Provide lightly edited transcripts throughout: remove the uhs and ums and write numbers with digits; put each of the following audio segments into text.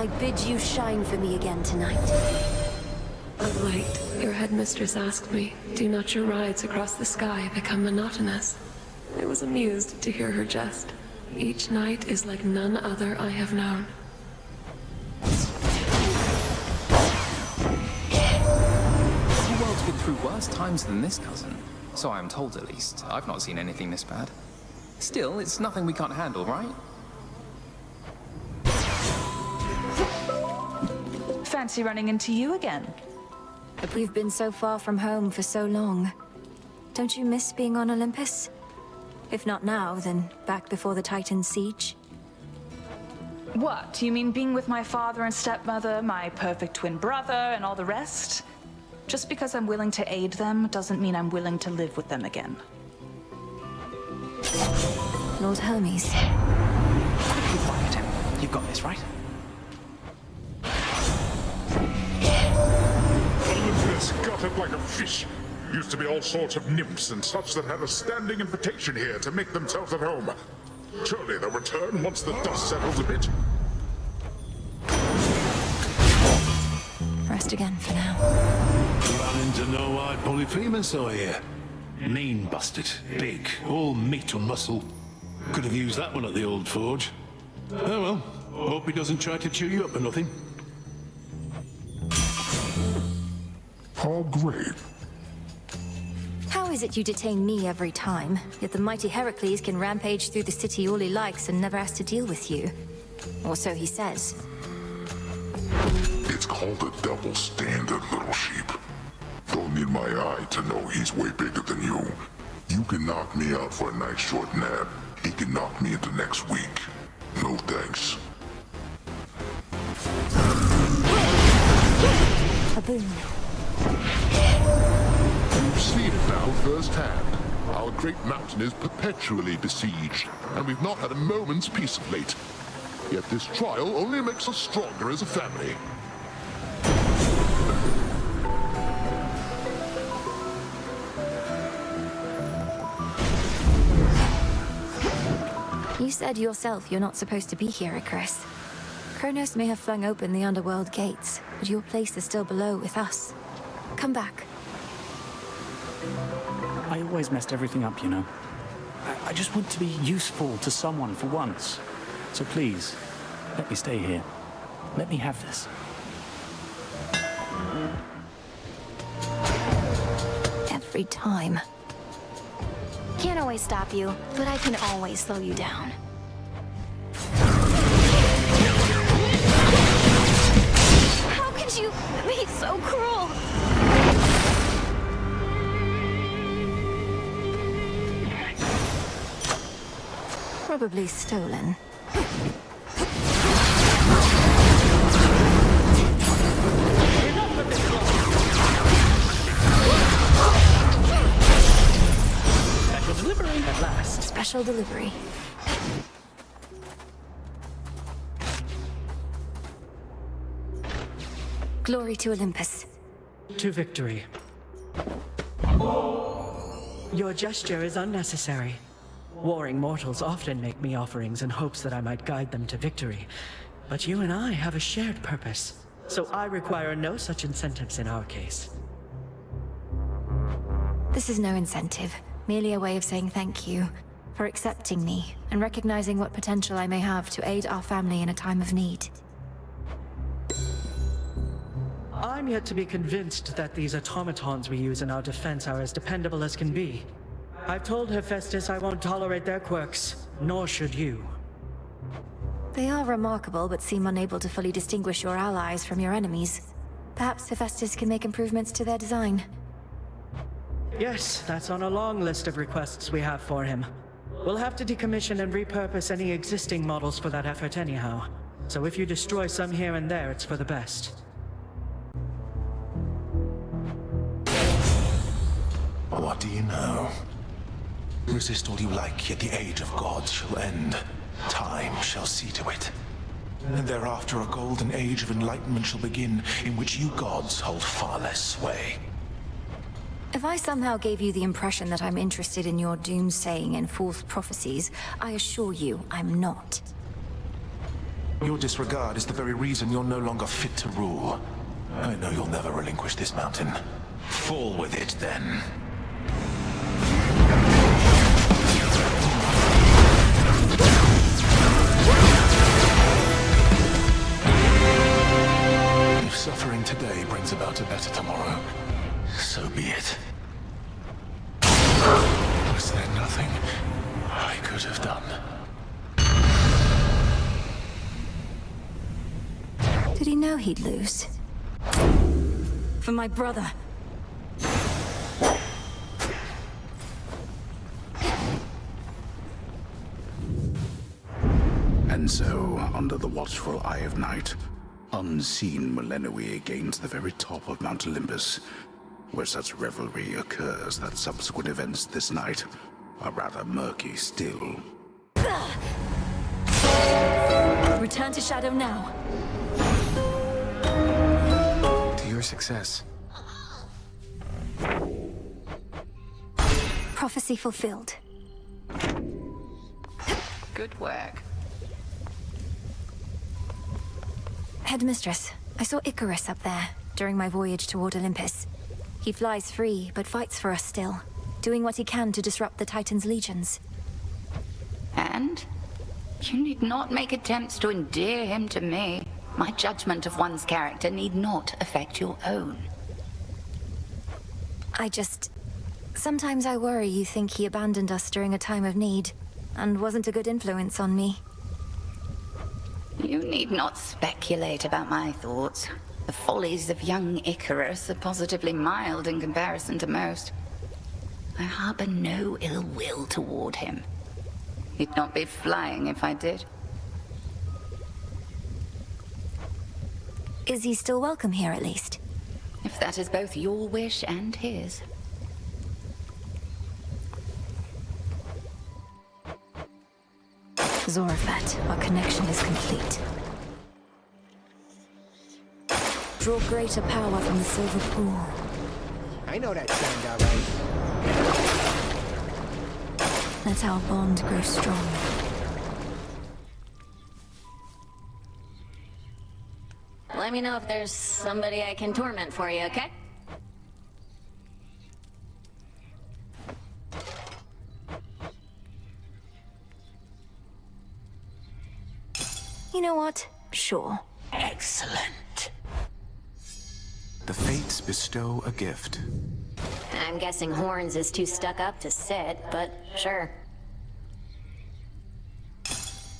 I bid you shine for me again tonight. Of late, your headmistress asked me, do not your rides across the sky become monotonous? I was amused to hear her jest. Each night is like none other I have known. The world's been through worse times than this, cousin. So I'm told, at least. I've not seen anything this bad. Still, it's nothing we can't handle, right? Fancy running into you again. We've been so far from home for so long. Don't you miss being on Olympus? If not now, then back before the Titan siege? What? You mean being with my father and stepmother, my perfect twin brother, and all the rest? Just because I'm willing to aid them doesn't mean I'm willing to live with them again. Lord Hermes. Quickly quiet him. You've got this, right? Polyphemus gutted like a fish. Used to be all sorts of nymphs and such that had a standing invitation here to make themselves at home. Surely they'll return once the dust settles a bit. Rest again for now. Planning to know why Polyphemus are here? Mean bastard, big, all meat and muscle. Could have used that one at the old forge. Oh well, hope he doesn't try to chew you up or nothing. How great. How is it you detain me every time, yet the mighty Heracles can rampage through the city all he likes and never has to deal with you? Or so he says. It's called a double standard, little sheep. Don't need my eye to know he's way bigger than you. You can knock me out for a nice short nap. He can knock me into next week. No thanks. A boon. You've seen it now firsthand. Our great mountain is perpetually besieged, and we've not had a moment's peace of late. Yet this trial only makes us stronger as a family. You said yourself you're not supposed to be here, Icarus. Kronos may have flung open the underworld gates, but your place is still below with us. Come back. I always messed everything up, you know. I just want to be useful to someone for once. So please, let me stay here. Let me have this. Every time. Can't always stop you, but I can always slow you down. How could you be so cruel? Probably stolen. Special delivery at last. Special delivery. Glory to Olympus. To victory. Your gesture is unnecessary. Warring mortals often make me offerings in hopes that I might guide them to victory. But you and I have a shared purpose, so I require no such incentives in our case. This is no incentive, merely a way of saying thank you for accepting me and recognizing what potential I may have to aid our family in a time of need. I'm yet to be convinced that these automatons we use in our defense are as dependable as can be. I've told Hephaestus I won't tolerate their quirks, nor should you. They are remarkable, but seem unable to fully distinguish your allies from your enemies. Perhaps Hephaestus can make improvements to their design. Yes, that's on a long list of requests we have for him. We'll have to decommission and repurpose any existing models for that effort anyhow. So if you destroy some here and there, it's for the best. What do you know? Resist all you like, yet the age of gods shall end. Time shall see to it. And thereafter a golden age of enlightenment shall begin, in which you gods hold far less sway. If I somehow gave you the impression that I'm interested in your doomsaying and false prophecies, I assure you I'm not. Your disregard is the very reason you're no longer fit to rule. I know you'll never relinquish this mountain. Fall with it, then. If suffering today brings about a better tomorrow, so be it. Was there nothing I could have done? Did he know he'd lose? For my brother. And so, under the watchful eye of night, unseen Millennium gains the very top of Mount Olympus, where such revelry occurs that subsequent events this night are rather murky still. Return to Shadow now. To your success. Prophecy fulfilled. Good work. Headmistress, I saw Icarus up there during my voyage toward Olympus. He flies free, but fights for us still, doing what he can to disrupt the Titan's legions. And? You need not make attempts to endear him to me. My judgment of one's character need not affect your own. Sometimes I worry you think he abandoned us during a time of need, and wasn't a good influence on me. You need not speculate about my thoughts. The follies of young Icarus are positively mild in comparison to most. I harbor no ill will toward him. He'd not be flying if I did. Is he still welcome here, at least? If that is both your wish and his. Zorafat, our connection is complete. Draw greater power from the silver pool. I know that sound, all right. Let our bond grow strong. Let me know if there's somebody I can torment for you, okay? You know what? Sure. Excellent. The fates bestow a gift. I'm guessing Horns is too stuck up to sit, but sure.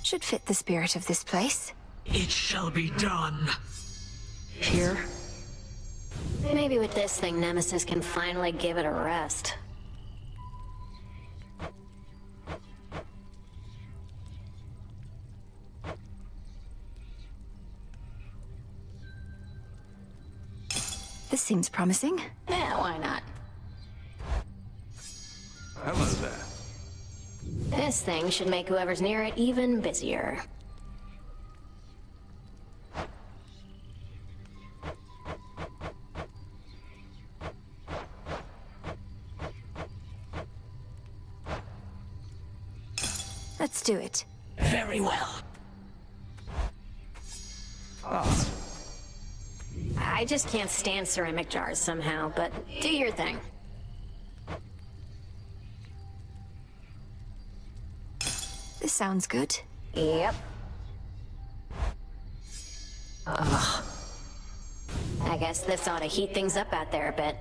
Should fit the spirit of this place. It shall be done. Here? Maybe with this thing, Nemesis can finally give it a rest. This seems promising. Yeah, why not? Hello there. This thing should make whoever's near it even busier. Let's do it. Very well. I just can't stand ceramic jars somehow, but do your thing. This sounds good. Yep. Ugh. I guess this ought to heat things up out there a bit.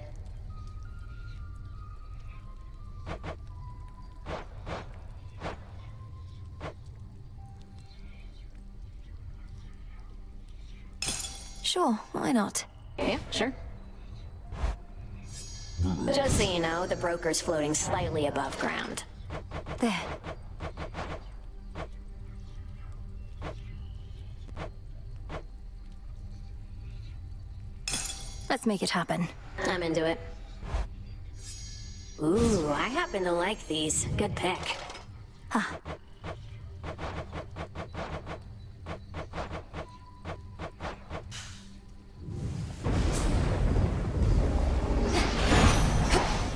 Sure, why not? Yeah, sure. Just so you know, the broker's floating slightly above ground. There. Let's make it happen. I'm into it. Ooh, I happen to like these. Good pick. Huh.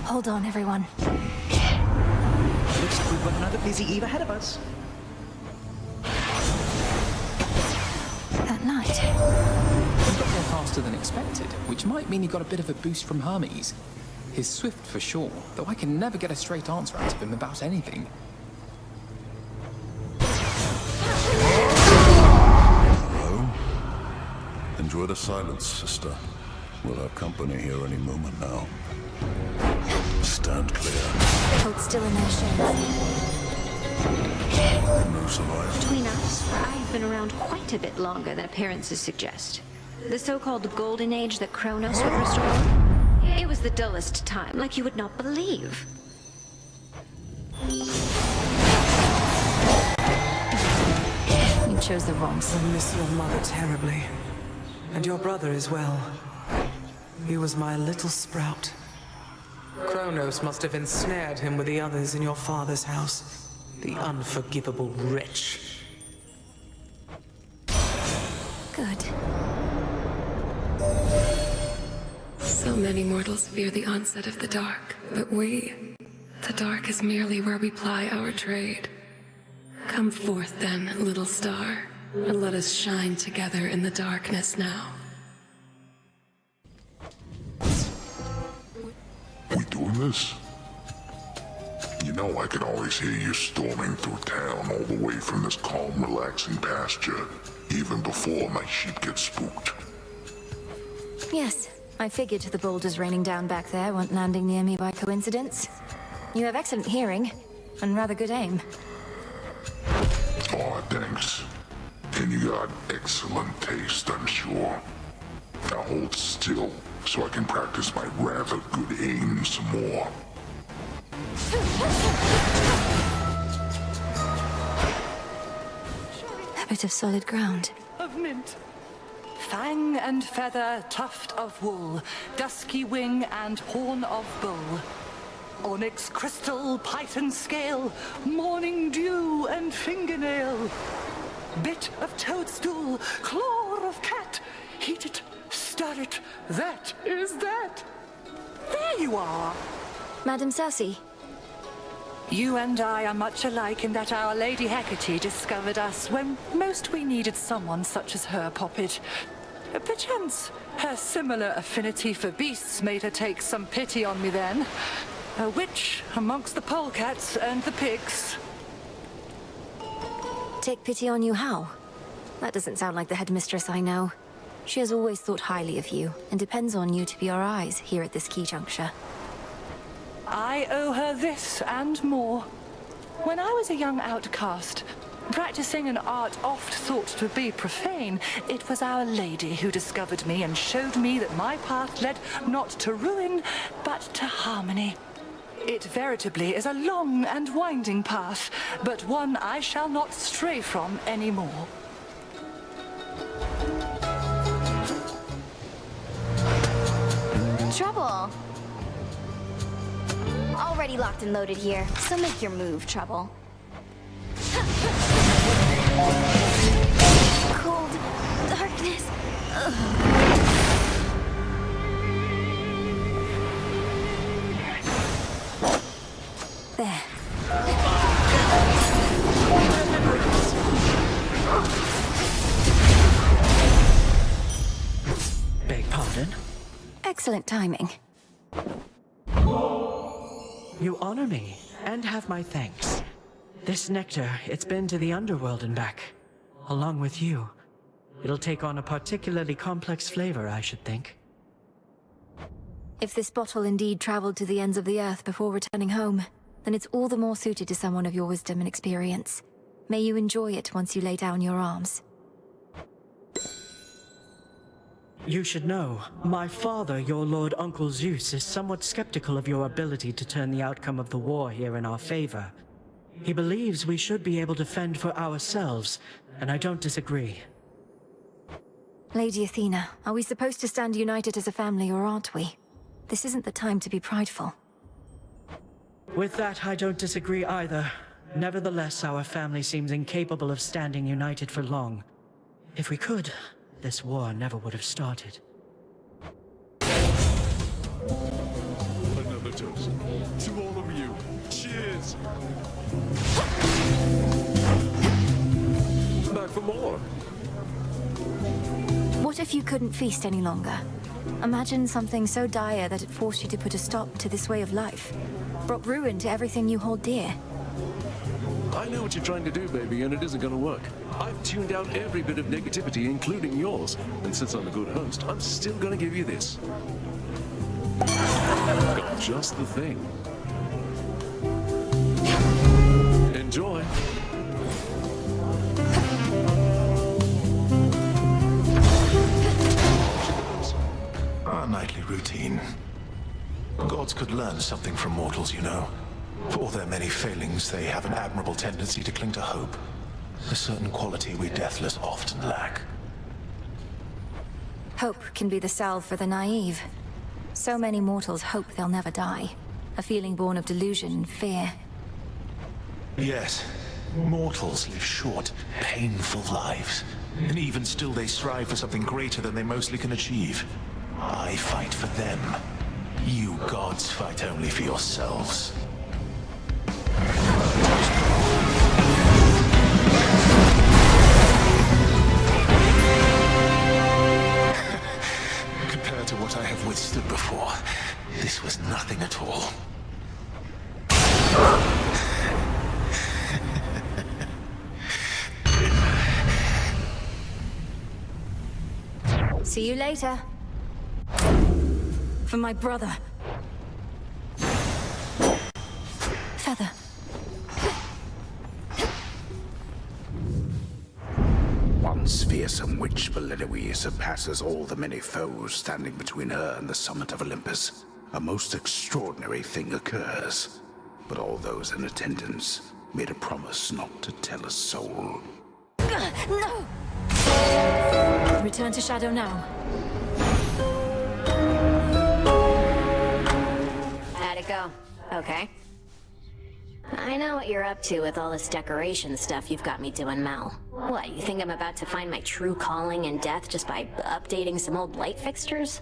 Hold on, everyone. Looks like we've got another busy eve ahead of us. that light? He got there faster than expected, which might mean he got a bit of a boost from Hermes. He's swift for sure, though I can never get a straight answer out of him about anything. Hello? Enjoy the silence, sister. We'll have company here any moment now. Stand clear. Hold still in their shares. No survivors. Between us, I've been around quite a bit longer than appearances suggest. The so-called Golden Age that Kronos would restore? It was the dullest time, like you would not believe. You chose the wrong side. I miss your mother terribly. And your brother as well. He was my little sprout. Kronos must have ensnared him with the others in your father's house. The unforgivable wretch. Good. So many mortals fear the onset of the dark, but the dark is merely where we ply our trade. Come forth then, little star, and let us shine together in the darkness now. We doing this? You know I can always hear you storming through town all the way from this calm, relaxing pasture, even before my sheep get spooked. Yes, I figured the boulders raining down back there weren't landing near me by coincidence. You have excellent hearing, and rather good aim. Aw, thanks. And you got excellent taste, I'm sure. Now hold still, so I can practice my rather good aim some more. A bit of solid ground. Of mint. Fang and feather, tuft of wool, dusky wing and horn of bull. Onyx crystal, python scale, morning dew and fingernail. Bit of toadstool, claw of cat, heat it, stir it, that is that. There you are. Madam Cersei. You and I are much alike in that our Lady Hecate discovered us when most we needed someone such as her, Poppet. Perchance her similar affinity for beasts made her take some pity on me then. A witch amongst the polecats and the pigs. Take pity on you how? That doesn't sound like the headmistress I know. She has always thought highly of you, and depends on you to be our eyes here at this key juncture. I owe her this and more. When I was a young outcast, practicing an art oft thought to be profane, it was Our Lady who discovered me and showed me that my path led not to ruin, but to harmony. It veritably is a long and winding path, but one I shall not stray from anymore. Trouble. Already locked and loaded here, so make your move, Trouble. Cold darkness. There. Beg pardon? Excellent timing. You honor me, and have my thanks. This nectar, it's been to the underworld and back, along with you. It'll take on a particularly complex flavor, I should think. If this bottle indeed traveled to the ends of the earth before returning home, then it's all the more suited to someone of your wisdom and experience. May you enjoy it once you lay down your arms. You should know, my father, your Lord Uncle Zeus, is somewhat skeptical of your ability to turn the outcome of the war here in our favor. He believes we should be able to fend for ourselves, and I don't disagree. Lady Athena, are we supposed to stand united as a family, or aren't we? This isn't the time to be prideful. With that, I don't disagree either. Nevertheless, our family seems incapable of standing united for long. If we could, this war never would have started. Another toast. To all of you. Cheers! Back for more. if you couldn't feast any longer? Imagine something so dire that it forced you to put a stop to this way of life. Brought ruin to everything you hold dear. I know what you're trying to do, baby, and it isn't gonna work. I've tuned out every bit of negativity, including yours. And since I'm a good host, I'm still gonna give you this. Got just the thing. Enjoy. Our nightly routine. Gods could learn something from mortals, you know. For all their many failings, they have an admirable tendency to cling to hope. A certain quality we deathless often lack. Hope can be the salve for the naive. So many mortals hope they'll never die. A feeling born of delusion and fear. Yes, mortals live short, painful lives. And even still they strive for something greater than they mostly can achieve. I fight for them. You gods fight only for yourselves. Compared to what I have withstood before, this was nothing at all. See you later. For my brother. Feather. Once fearsome witch Melenoi surpasses all the many foes standing between her and the summit of Olympus. A most extraordinary thing occurs. But all those in attendance made a promise not to tell a soul. No! Return to Shadow now. How'd it go? Okay. I know what you're up to with all this decoration stuff you've got me doing, Mel. What, you think I'm about to find my true calling in death just by updating some old light fixtures?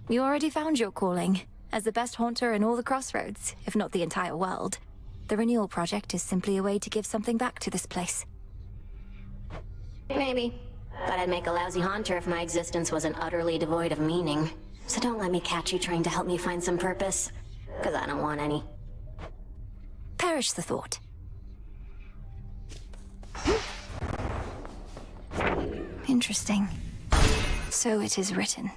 You already found your calling, as the best haunter in all the Crossroads, if not the entire world. The renewal project is simply a way to give something back to this place. Maybe. But I'd make a lousy haunter if my existence wasn't utterly devoid of meaning. So don't let me catch you trying to help me find some purpose. Because I don't want any. Perish the thought. Interesting. So it is written.